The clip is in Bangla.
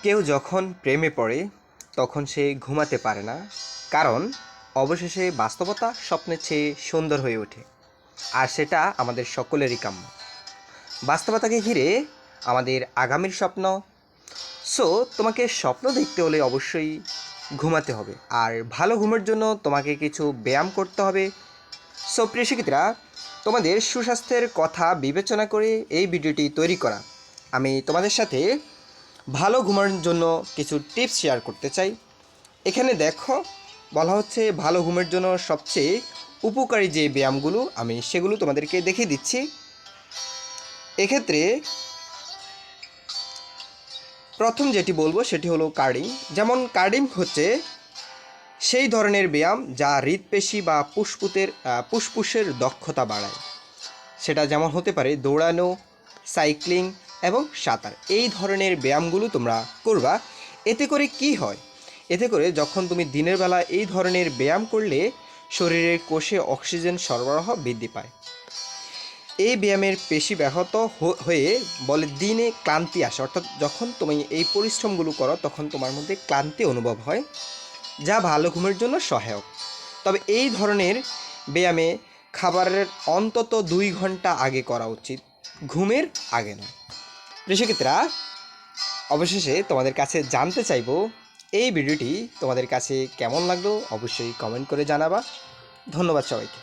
কেউ যখন প্রেমে পড়ে তখন সে ঘুমাতে পারে না, কারণ অবশেষে বাস্তবতা স্বপ্নের চেয়ে সুন্দর হয়ে ওঠে। আর সেটা আমাদের সকলেরই কাম্য। বাস্তবতাকে ঘিরে আমাদের আগামীর স্বপ্ন। সো তোমাকে স্বপ্ন দেখতে হলে অবশ্যই ঘুমাতে হবে, আর ভালো ঘুমের জন্য তোমাকে কিছু ব্যায়াম করতে হবে। সো প্রিয় শিক্ষিতরা, তোমাদের সুস্বাস্থ্যের কথা বিবেচনা করে এই ভিডিওটি তৈরি করা। আমি তোমাদের সাথে ভালো ঘুমানোর জন্য কিছু টিপস শেয়ার করতে চাই। এখানে দেখো, বলা হচ্ছে ভালো ঘুমের জন্য সবচেয়ে উপকারী যে ব্যায়ামগুলো আমি সেগুলো তোমাদেরকে দেখিয়ে দিচ্ছি। এক্ষেত্রে প্রথম যেটি বলবো সেটি হলো কার্ডিং। যেমন কার্ডিং হচ্ছে সেই ধরনের ব্যায়াম যা হৃদপেশি বা ফুসফুসের দক্ষতা বাড়ায়। সেটা যেমন হতে পারে দৌড়ানো, সাইক্লিং এবং সাঁতার। এই ধরনের ব্যায়ামগুলো তোমরা করবা। এতে করে কি হয়? এতে করে যখন তুমি দিনের বেলা এই ধরনের ব্যায়াম করলে শরীরের কোষে অক্সিজেন সরবরাহ বৃদ্ধি পায়। এই ব্যায়ামের পেশি ব্যাহত হয়ে বলে দিনে ক্লান্তি আসে, অর্থাৎ যখন তুমি এই পরিশ্রমগুলো করো তখন তোমার মধ্যে ক্লান্তি অনুভব হয়, যা ভালো ঘুমের জন্য সহায়ক। তবে এই ধরনের ব্যায়ামে খাবারের অন্তত 2 ঘন্টা আগে করা উচিত, ঘুমের আগে নয়। কৃষিক্ষেত্রা, অবশেষে তোমাদের কাছে জানতে চাইবো এই ভিডিওটি তোমাদের কাছে কেমন লাগলো, অবশ্যই কমেন্ট করে জানাবা। ধন্যবাদ সবাইকে।